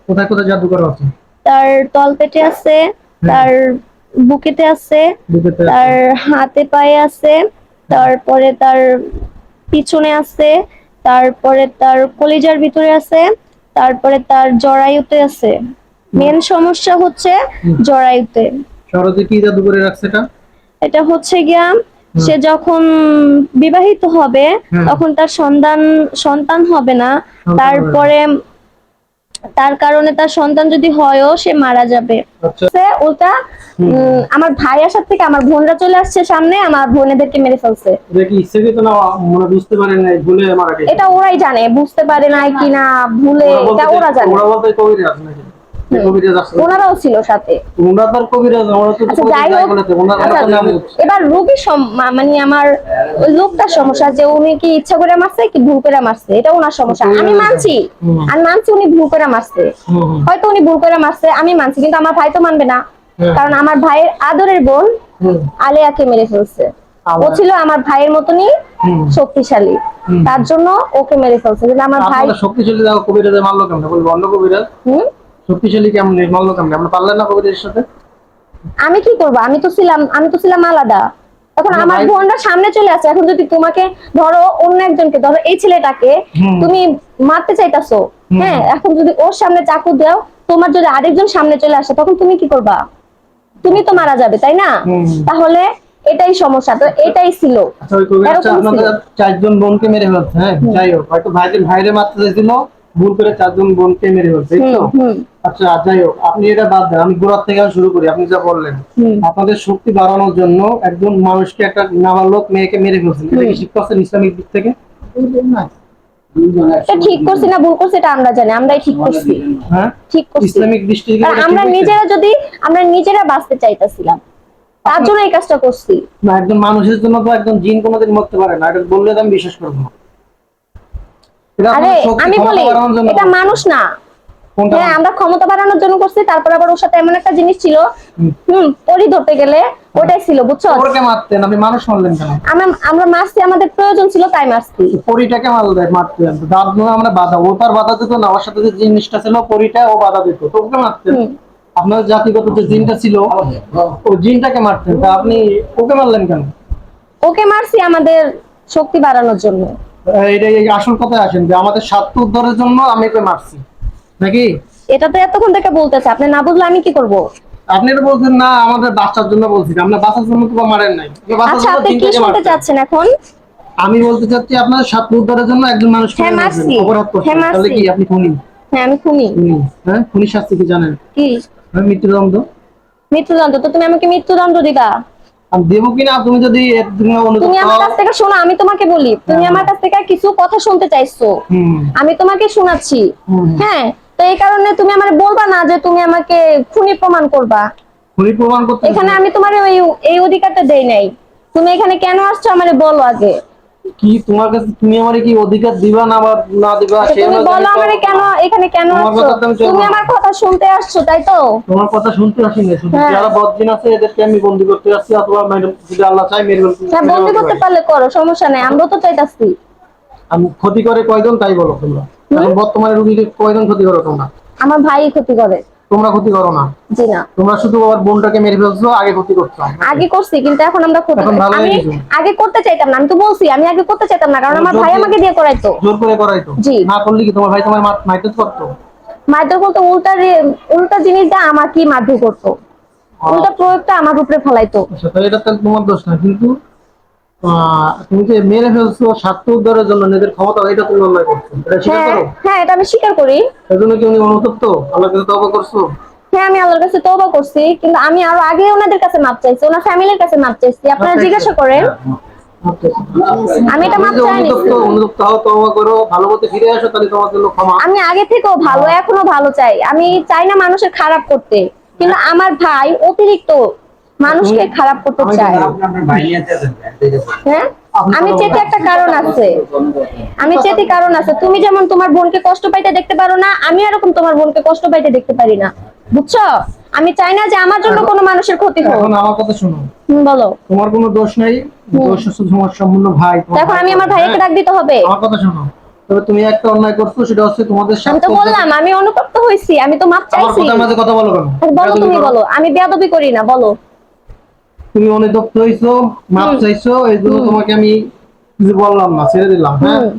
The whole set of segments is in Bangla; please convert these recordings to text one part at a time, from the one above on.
কোথায় কোথায় জাদুঘর আছে? তার তলপেটে আছে, তার বুকেতে আছে, বুকেতে আছে। তার হাতে পায়ে আছে, তারপরে তার পিছনে আছে, তারপরে তার কলিজার ভিতরে আছে, তারপরে তার জরায়ুতে আছে। মেন সমস্যা হচ্ছে জরায়ুতে। সরোজে কি জাদু করে রাখছে এটা? এটা হচ্ছে গিয়া সে যখন বিবাহিত হবে তখন তার সন্তান হবে না। তারপরে তার কারণে তার সন্তান যদি হয়ও সে মারা যাবে। আচ্ছা। ওটা আমার ভাই আসার থেকে আমার বোনরা চলে আসছে সামনে, আমার বোনেদেরকে মেরে ফেলছে। এটা কি ইচ্ছাকৃত না মনে বুঝতে পারেন নাই ভুলে মারা গেছে? এটা ওরাই জানে, বুঝতে পারে নাই কিনা ভুলে, এটা ওরা জানে। ওরা বলতে কবিরাজ নাকি? কবিরাজ আছে, ওনারাও ছিল সাথে। ওনারা তার কবিরাজ, আমরা তো আচ্ছা যাই হোক, এবার রোগী মানে আমার ওই লোকটার সমস্যা যে উনি কি ইচ্ছা করে মারছে কি ভুল করে মারছে, এটা ওনার সমস্যা। আমি মানছি উনি ভুল করে মারছে, হয়তো উনি ভুল করে মারছে, আমি মানছি, কিন্তু আমার ভাই তো মানবে না। কারণ আমার ভাইয়ের আদরের বোন আলেয়াকে মেরে ফেলছে। ও ছিল আমার ভাইয়ের মতনই শক্তিশালী, তার জন্য ওকে মেরে ফেলছে। কিন্তু আমার ভাই শক্তিশালী কবিরাজ মারলো কেমন? বলবো অন্য কবিরাজ শক্তিশালী কেমন মারলো কেমন? আমরা পারলেন না কবিরাজের সাথে? আমি কি করবো? আমি তো ছিলাম আলাদা। এখন আমার বোনরা সামনে চলে আসে। এখন যদি তোমাকে ধরো অন্য একজনকে, ধরো এই ছেলেটাকে তুমি মারতে চাইতাছো, হ্যাঁ, এখন যদি ওর সামনে চাকু দাও, তোমার যদি আরেকজন সামনে চলে আসে, তখন তুমি কি করবা? তুমি তো মারা যাবে, তাই না? তাহলে এটাই সমস্যা। তো এটাই ছিল। আচ্ছা, ওই কবিরাজটা আপনাদের চারজন বোনকে মেরে ফেলছে। হ্যাঁ, যাই হোক, হয়তো ভাইরে মারতে চাইছিল, ভুল করে চারজন বোনকে মেরে ফেলছে, তাই তো? আচ্ছা যাই হোক, আপনি এটা বাদ দেন, আমি গোড়ার থেকে শুরু করি। আপনি যা বললেন আপনাদের শক্তি বাড়ানোর জন্য একজন মানুষকে, একটা নাবালক মেয়েকে মেরে ফেলছেন, এটা কি শিক্ষা আছে ইসলামিক দিক থেকে? এটা ঠিক করছি না ভুল করছি এটা আমরা জানি, আমরাই ঠিক করছি। হ্যাঁ, ঠিক করছি। ইসলামিক দৃষ্টিতে আমরা নিজেরা বাঁচতে চাইতেছিলাম, তার জন্য এই কাজটা করছি। না, একজন মানুষের জন্য তো একজন জিন কোনোদিন মরতে পারে না, এটা বললে তো আমি বিশ্বাস করবো না। আরে আমি বলি এটা মানুষ না। হ্যাঁ, আমরা ক্ষমতা বাড়ানোর জন্য করছি। তারপর আবার ওর সাথে এমন একটা জিনিস ছিল, পরি ধরতে গেলে ওটাই ছিল, বুঝছো? পরিকে মারতেন, আপনি মানুষ মারলেন কেন? আমরা মারছি, আমাদের প্রয়োজন ছিল তাই মারছি। পরিটাকে মারতেন, দাঁত নয় আমরা বাধা, ও তার বাধা দিত না, ওর সাথে যে জিনিসটা ছিল পরিটা, ও বাধা দিত, তো ওকে মারতেন। আপনার জাতিগত যে জিনটা ছিল ও জিনটাকে মারতেন, তা আপনি ওকে মারলেন কেন? ওকে মারছি আমাদের শক্তি বাড়ানোর জন্য। এটাই আসল কথায় আসেন যে আমাদের স্বার্থ উদ্ধারের জন্য আমি ওকে মারছি নাকি? এটা তো এতক্ষণ থেকে বলতেছে, আপনি না বুঝলে আমি কি করব? আপনি তো বলছেন না আমাদের বাচ্চার জন্য বলছি, আমরা বাচ্চার জন্য তো মারেন নাই। আচ্ছা আপনি কি শুনতে চাচ্ছেন এখন? আমি বলতে চাচ্ছি আপনার স্বার্থ উদ্ধারের জন্য একজন মানুষকে অপরাধ করছেন, তাহলে কি আপনি খুনি? হ্যাঁ আমি খুনি। হ্যাঁ, খুনির শাস্তি কি জানেন? কি? মৃত্যুদণ্ড। মৃত্যুদণ্ড? তো তুমি আমাকে মৃত্যুদণ্ড দিবা? আমি দেবো কিনা তুমি যদি তুমি আমার কাছ থেকে শোনো, আমি তোমাকে বলি, তুমি আমার কাছ থেকে কিছু কথা শুনতে চাইছো, আমি তোমাকে শোনাচ্ছি। হ্যাঁ, তো এই কারণে তুমি আমারে বলবা না যে তুমি আমাকে খুনি প্রমাণ করবা। খুনি প্রমাণ করতে এখানে আমি তোমার এই অধিকারটা দেই নাই। তুমি এখানে কেন আসছো আমারে বলো আগে। কি তোমার কাছে, তুমি আমারে কি অধিকার দিবা না বা না দিবা সেই তুমি বলো আমারে কেন এখানে কেন আসছো? তুমি আমার কথা শুনতে আসছো, তাই তো? তোমার কথা শুনতে আসি না, শুধু যারা বদজিন আছে এদেরকে আমি বন্দী করতে আসছি, অথবা ম্যাডাম যদি আল্লাহ চাই মেরে ফেলতে। হ্যাঁ, বন্দী করতে পারলে করো, সমস্যা নাই, আমরা তো চাইতাছি। আমি ক্ষতি করে কয়জন তাই বলো তোমরা? এখন বর্তমানে রোগীকে কয়জন ক্ষতি করো তোমরা? আমার ভাই ক্ষতি করে। তোমরা ক্ষতি করো না? জি না। তোমরা শুধু আমার বোনটাকে মেরে ফেলছো, আগে ক্ষতি করছো। আগে করছি, কিন্তু এখন আমরা ক্ষতি। আমি আগে করতে চাইতাম না, আমি তো বলছি আমি আগে করতে চাইতাম না, কারণ আমার ভাই আমাকে দিয়ে করাইতো। জোর করে করাইতো? জি। না করলে কি তোমার ভাই তোমার মারধর করতো? মারধর করতো, উল্টা জিনিসটা আমাকে মারধর করতো, উল্টা প্রয়োগটা আমার উপরে ফেলাইতো। আচ্ছা, তাহলে এটা তাহলে তোমার দোষ না, কিন্তু তুমি যে মেরে ফেলছো স্বার্থ উদ্ধারের জন্য নিজের ক্ষমতা, এটা তুমি অন্যায় করছো, এটা স্বীকার করো? হ্যাঁ, এটা আমি স্বীকার করি। এজন্য কি তুমি অনুতপ্ত, আল্লাহর কাছে তওবা করছো? হ্যাঁ, আমি আল্লাহর কাছে তওবা করছি, কিন্তু আমি আরো আগে ওনাদের কাছে মাপ চাইছি, ওনার ফ্যামিলির কাছে মাপ চাইছি। আপনারা জিজ্ঞাসা করেন, আমি এটা মাপ চাইনি। অনুতপ্ত হও, তওবা করো, ভালো পথে ফিরে আসো, তাহলে তোমার জন্য ক্ষমা। আমি আগে থেকেও ভালো, এখনো ভালো চাই। আমি চাই না মানুষের খারাপ করতে, কিন্তু আমার ভাই অতিরিক্ত মানুষকে খারাপ করতে চায়। হ্যাঁ, আমি চেতে একটা কারণ আছে, তুমি যেমন তোমার বোনকে কষ্ট পাইতে দেখতে পারো না, আমি এরকম তোমার বোনকে কষ্ট পাইতে দেখতে পারি না, বুঝছো? আমি চাই না যে আমার জন্য কোনো মানুষের ক্ষতি হোক। এখন আমার কথা শোনো। বলো। তোমার কোনো দোষ নাই, দোষ শুধু তোমার সম্পূর্ণ ভাই। এখন আমি আমার ভাইকে ডাক দিতে হবে? আমার কথা শোনো, তবে তুমি একটা অন্যায় করছো, সেটা হচ্ছে তোমাদের আমি তো সাথে বললাম আমি অনুতপ্ত হইছি, আমি তো মাপ আমার চাইছি। কথার মাঝে কথা বলো কেন? বলো, বেয়াদবি তুমি করো। বলো, আমি বেয়াদবি করি না, বলো। তুমি অনুতপ্ত হইছো, মাপ হুম চাইছো, এই জন্য হুম তোমাকে আমি কিছু বললাম না, ছেড়ে দিলাম। হ্যাঁ, হুম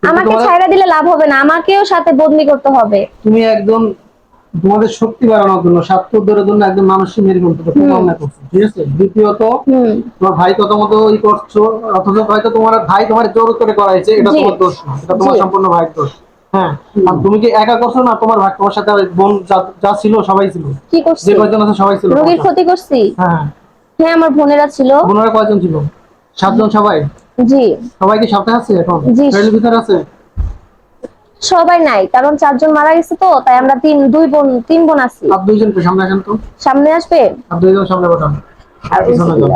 কিন্তু আমাকে তোমার ছাইড়া দিলে লাভ হবে না, আমাকেও সাথে বদলি করতে হবে। তুমি একজন তোমাদের শক্তি বাড়ানোর জন্য, স্বার্থ উদ্ধারের জন্য একজন মানুষকে মেরে ফেলতে খুব হুম অন্যায় করছো, ঠিক আছে? দ্বিতীয়ত হুম তোমার ভাই কত মতো ই করছো, অথচ হয়তো তোমার ভাই তোমার জোর করে করাইছে, এটা জি তোমার দোষ না, এটা জি তোমার সম্পূর্ণ ভাইয়ের দোষ। হ্যাঁ, আর তুমি কি একা করছো না? তোমার ভাই, তোমার সাথে আর বোন যা ছিল সবাই ছিল, কি যে করছি? কয়জন আছে সবাই ছিল তোমার রোগীর সাথে। ক্ষতি করছি? হ্যাঁ, হ্যাঁ, আমার বোনেরা ছিল। বোনেরা কয়জন ছিল? 7 জন সবাই? জি সবাই কি সাথে আছে এখন? জি ফ্যামিলির ভিতরে আছে? সবাই নাই, কারণ 4 জন মারা গেছে, তো তাই আমরা তিন বোন আছি। আর 2 জনকে সামনে আসেন তো, সামনে আসবে। আর 2 জন সামনে পাঠান, আর পিছনে যান।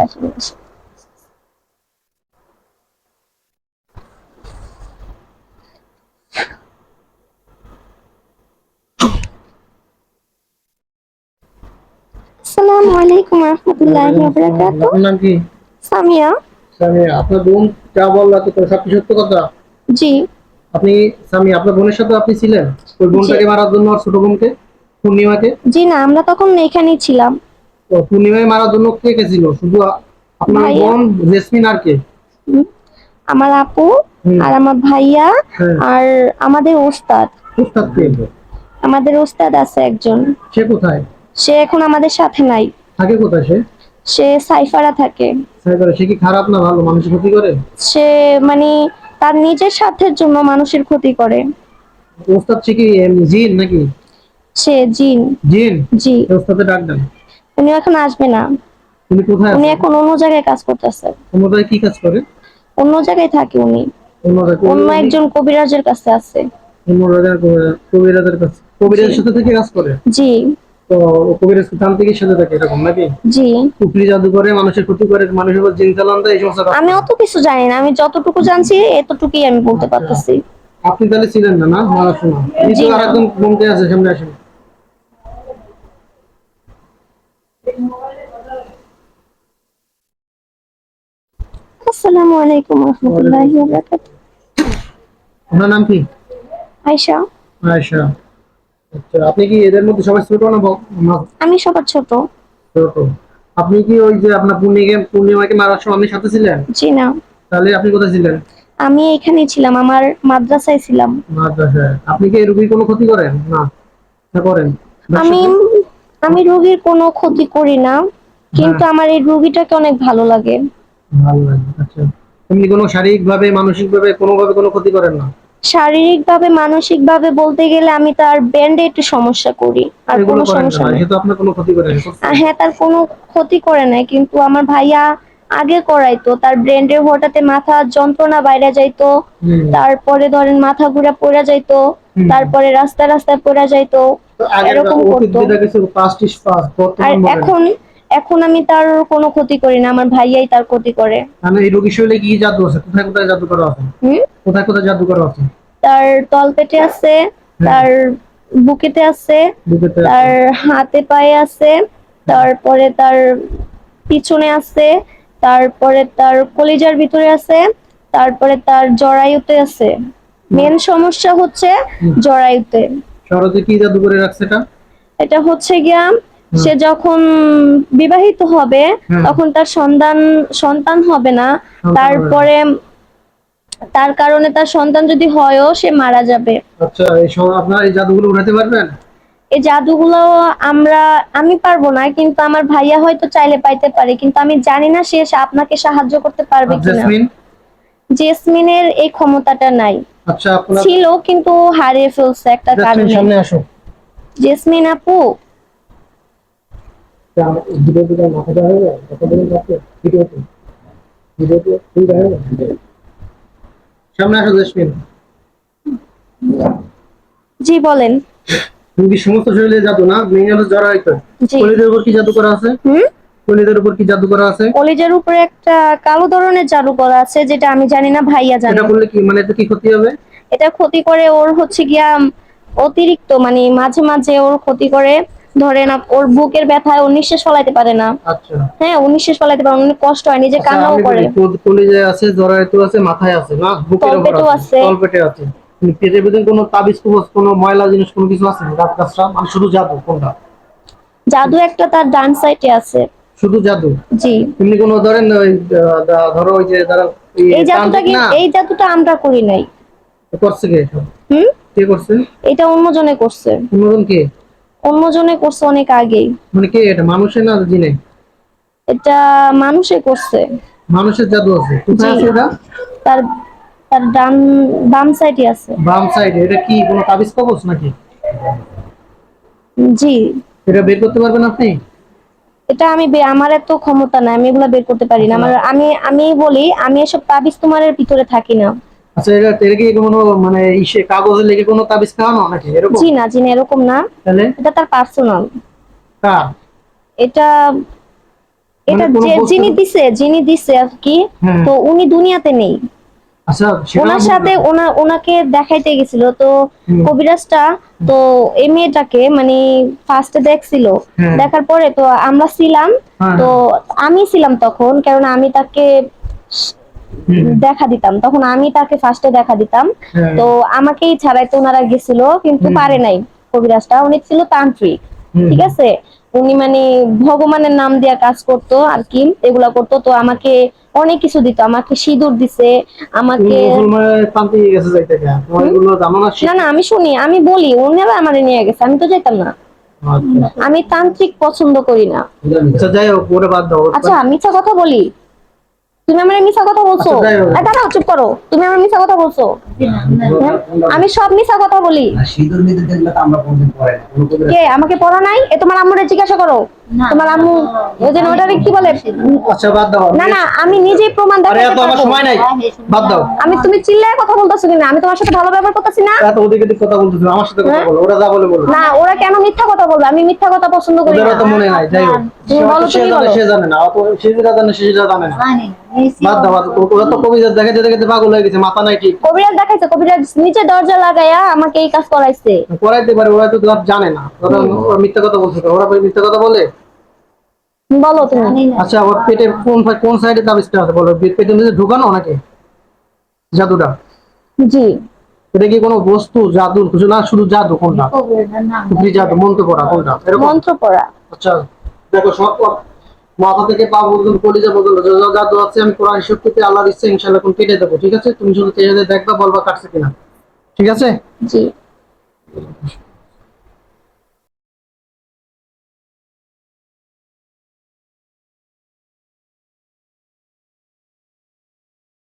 আসসালামু আলাইকুম রাহমাতুল্লাহি ওয়া বারাকাতুহু। আপনার নাম কি? সামিয়া। সামিয়া, আপনার বোন যা বললো তো সবকি সত্য কথা? জি আপনি সামিয়া, আপনার বোনের সাথে আপনি ছিলেন ওই জি বোনটাকে মারার জন্য, আর ছোট বোনকে, পূর্ণিমাকে? জি না, আমরা তখন এখানেই ছিলাম। তো পূর্ণিমাকে মারার জন্য কে কে ছিল? শুধু আপনার ভাইয়া, বোন, জেসমিন, আর কে? হুম, আমার আপু হুম, আর আমার ভাইয়া হ্যাঁ। আর আমাদের ওস্তাদ। উস্তাদ কে? আমাদের ওস্তাদ আছে একজন, সে কোথায় সে এখন আমাদের সাথে নাই। থাকে? কোথায় সে? সে সাইফারা থাকে। সাইবারে। সে কি খারাপ না ভালো? মানুষের ক্ষতি করে? সে মানে তার নিজের স্বার্থের জন্য মানুষের ক্ষতি করে। ওস্তাদ সে কি জিন নাকি? সে জিন। জিন? জি। এই ওস্তাদে ডাক দেন। উনি এখন আসবে না, তিনি কোথায় উনি আছেন? এখন অন্য জায়গায় কাজ করতেছে। কোথায় কি কাজ করে? অন্য জায়গায় থাকে উনি, অন্য অন্য উনি একজন কবিরাজের কাছে আছে। অন্য কবিরাজের কাছে, জি কবিরাজের সাথে থেকে কাজ করে? জি তো কবিরাজ তান্ত্রিকের সাথে থাকে এরকম নাকি? জি কুফরি জাদু করে, মানুষের ক্ষতি করে, মানুষের উপর জিন চালান দেয়, এই সমস্ত কাজ আমি করে? অত কিছু জানি না, আমি যতটুকু জানছি এতটুকুই আমি বলতে আচ্ছা, পারতেছি। আপনি তাহলে ছিলেন না, না মারার সময়? এই জি তো না। আরেকজন বোনকে আছে, সামনে আসেন। আসসালামু আলাইকুম রাহমাতুল্লাহি ওয়া বারাকাতুহু। ওনার নাম কি? আয়েশা। আয়েশা। আচ্ছা, আপনি কি এদের মধ্যে সবাই ছোট না আমি সবার ছোট। ছোট? আপনি কি ওই যে আপনার পূর্ণিমাকে মারার সময় আপনি সাথে ছিলেন? জি না, তাহলে আপনি কোথায় ছিলেন? আমি এখানেই ছিলাম, আমার মাদ্রাসায় ছিলাম। মাদ্রাসায়। আপনি কি এই রোগীর কোনো ক্ষতি করেন না? না করেন? আমি দর্শকের? আমি রোগীর কোনো ক্ষতি করি না, হ্যাঁ, কিন্তু আমার এই রোগীটাকে অনেক ভালো লাগে। ভালো লাগে। আচ্ছা, এমনি কোনো শারীরিক ভাবে, মানসিক ভাবে কোনোভাবে কোনো ক্ষতি করেন না? শারীরিক ভাবে মানসিক ভাবে বলতে গেলে আমি তার ব্যান্ডে একটু সমস্যা করি, আর এগুলো কোনো করেন সমস্যা না, নেই। সে তো আপনার কোনো ক্ষতি করেন করছে? হ্যাঁ, তার কোনো ক্ষতি করে নাই, কিন্তু আমার ভাইয়া আগে করাইতো, তার ব্রেন্ডের হঠাৎ মাথা যন্ত্রণা বাইরে যাইতো, হুম তারপরে ধরেন মাথা ঘুরে পড়ে যাইতো, হুম। তারপরে রাস্তায় রাস্তায় পড়ে যাইতো, তো আগের এরকম অতীত করতো। যেটা কিছু পাস্ট ইজ পাস্ট, আর বর্তমান বলেন। এখন এখন আমি তার কোনো ক্ষতি করি না, আমার ভাইয়াই তার ক্ষতি করে। মানে এই রোগীর শরীরে কি জাদু আছে? কোথায় কোথায় জাদু করা আছে? হুম, কোথায় কোথায় জাদু করা আছে? তার তলপেটে আছে, হ্যাঁ, তার বুকেতে আছে, বুঝতে আছে। তার হাতে পায়ে আছে, তারপরে তার পিছনে আছে, তারপরে তার কলিজার ভিতরে আছে, তারপরে তার জরায়ুতে আছে। মেন সমস্যা হচ্ছে হুম। জরায়ুতে। শরতে কি জাদু করে রাখছে এটা? এটা হচ্ছে গিয়া হুম, সে যখন বিবাহিত হবে হুম। তখন তার সন্তান হবে না, সন্তান হবে না। তারপরে তার কারণে তার সন্তান যদি হয়ও সে মারা যাবে। আচ্ছা, এই সব আপনার এই জাদুগুলো উঠাতে পারবেন? এই জাদুগুলো আমি পারবো না, কিন্তু আমার ভাইয়া হয়তো চাইলে পাইতে পারে, কিন্তু আমি জানি না সে আপনাকে সাহায্য করতে পারবে আর কিনা। জেসমিন? জেসমিনের এই ক্ষমতাটা নাই, আচ্ছা, আপনার ছিল কিন্তু হারিয়ে ফেলছে একটা জেসমিন কারণে। সামনে আসো। জেসমিন আপু, ভিডিও দিলে মাথাটা হয়ে যায়, কথা বলে যাচ্ছে ভিডিওতে, ভিডিওতে ঠিক হয়ে যায়। সামনে আসো জেসমিন। জি বলেন। তুমি কি সমস্ত শরীরে জাদু না, মেইন হলো জরায়ুতে? জি। কলিদের উপর কি জাদু করা আছে? হুম, কলিদের উপর কি জাদু করা আছে? কলিজার উপরে একটা কালো ধরনের জাদু করা আছে, যেটা আমি জানি না, ভাইয়া এটা জানে। করলে কি মানে এতে কি ক্ষতি হবে? এটা ক্ষতি করে ওর হচ্ছে গিয়া অতিরিক্ত, মানে মাঝে মাঝে ওর ক্ষতি করে। ধরেন ওর বুকের ব্যথায় ও নিঃশ্বাস ফলাইতে পারে না। আচ্ছা, হ্যাঁ, ও নিঃশ্বাস ফলাইতে পারে না, অনেক কষ্ট হয়, নিজে আচ্ছা, কান্নাও আমি করে। বলি কলিজায় আছে, জরায়ুতে আছে, মাথায় আছে, না বুকের উপর তলপেটেও আছে, আছে। তলপেটে আছে। পেটের ভিতরে কোনো তাবিজ কবজ কোনো ময়লা জিনিস কোনো কিছু আছে গাছ গাছরা মানে শুধু জাদু কোনটা? জাদু একটা তার ডান সাইডে আছে। শুধু জাদু? জি। এমনি কোনো ধরেন ওই ধরো ওই যে যারা এই জাদুটা কি, এই জাদুটা আমরা করি নাই। করছে কে এসব? কে করছে? এটা অন্যজনে করছে। অন্যজন কে? অন্যজনে করছে অনেক আগেই। মানে কে এটা, মানুষের না জিনে? এটা মানুষে করছে। মানুষের জাদু আছে? কোথায় আছে এটা? তার তার বাম সাইডে আছে। বাম সাইডে? এটা কি কোনো তাবিজ কবজ নাকি? জি। এটা বের করতে পারবেন আপনি? এটা আমি আমার এত ক্ষমতা নাই, আমি এগুলা বের করতে পারি না। আমার আমি বলি আমি এসব তাবিজ তোমারের ভিতরে থাকি না। আচ্ছা, এটা কি কোনো মানে ইসে কাগজে লিখে কোনো তাবিজ খাওয়ানো নাকি এরকম? জি না, জি না, এরকম না। তাহলে এটা তার পার্সোনাল। কার? এটা এটা মানে কোনো যে যিনি দিছে আর কি, তো উনি দুনিয়াতে নেই। আচ্ছা, ওনার সাথে ওনাকে দেখাইতে গেছিল তো কবিরাজটা, তো এই মেয়েটাকে মানে ফার্স্টে দেখছিল, দেখার পরে তো আমরা ছিলাম, তো আমি ছিলাম তখন, কারণ আমি তাকে দেখা দিতাম, তখন আমি তাকে ফার্স্টে দেখা দিতাম। তো আমাকেই ছাড়াইতে ওনারা গেছিল, কিন্তু পারে নাই। কবিরাজটা উনি ছিল তান্ত্রিক, ঠিক আছে। উনি মানে ভগবানের নাম দিয়া কাজ করতো আর কি, এগুলা করতো। তো আমাকে অনেক কিছু দিত, আমাকে সিঁদুর দিছে, আমাকে না না আমি শুনি, আমি বলি ওনারা আমারে নিয়ে গেছে, আমি তো যেতাম না। আমি তান্ত্রিক পছন্দ করি না। আচ্ছা যাই হোক, ওরে বাদ দাও। আচ্ছা মিথ্যা কথা বলি? তুমি আমার মিথ্যা কথা বলছো? দাঁড়াও, চুপ করো। তুমি আমার মিথ্যা কথা বলছো? আমি সব মিথ্যা কথা বলি। কে আমাকে পড়া নাই? এ তোমার আম্মুরে জিজ্ঞাসা করো। তোমার আম্মু ওই যে ওটারে কি বলে? আচ্ছা বাদ দাও। না না, আমি নিজেই প্রমাণ দেখাতে পারবো। আমার সময় নাই, বাদ দাও। আমি তুমি চিল্লায় কথা বলতাছো কিনা? আমি তোমার সাথে ভালো ব্যবহার করতেছি না? এত ওদিকে দিক কথা বলতেছ, আমার সাথে কথা বলো। ওরা যা বলে বলো। না, ওরা কেন মিথ্যা কথা বলবে? আমি মিথ্যা কথা পছন্দ করি না। ওদের তো মনে নাই, যাই হোক। তুমি বলো, তুমি বলো। সে জানে না, অত সে যেটা জানে সে যেটা জানে না। বাদ দাও, ওরা তো কবিরাজ দেখাইতে দেখাইতে পাগল হয়ে গেছে, মাথা নাই ঠিক। কবিরাজ দেখাইছে, কবিরাজ নিচে দরজা লাগায়া আমাকে এই কাজ করাইছে। করাইতে পারে, ওরা তো জানে না। ওরা মিথ্যা কথা বলছে, ওরা মিথ্যা কথা বলে। বলো তুমি। আচ্ছা, ওর পেটে কোন সাইডে তাবিজটা আছে বলো? পেটের মধ্যে ঢুকানো নাকি জাদুটা? জি। এটা কি কোনো বস্তু জাদু কিছু না, শুধু জাদু কোনটা? জাদু মন্ত্র পড়া কোনটা? মন্ত্র পড়া। আচ্ছা দেখো, সব মাথা থেকে পা পর্যন্ত কলিজা পর্যন্ত যা জাদু আছে আমি কোরআন শক্তিতে আল্লাহর ইচ্ছা ইনশাআল্লাহ কোন কেটে দেবো, ঠিক আছে? তুমি শুধু কেটে দেখবা, বলবা কাটছে কিনা, ঠিক আছে? জি।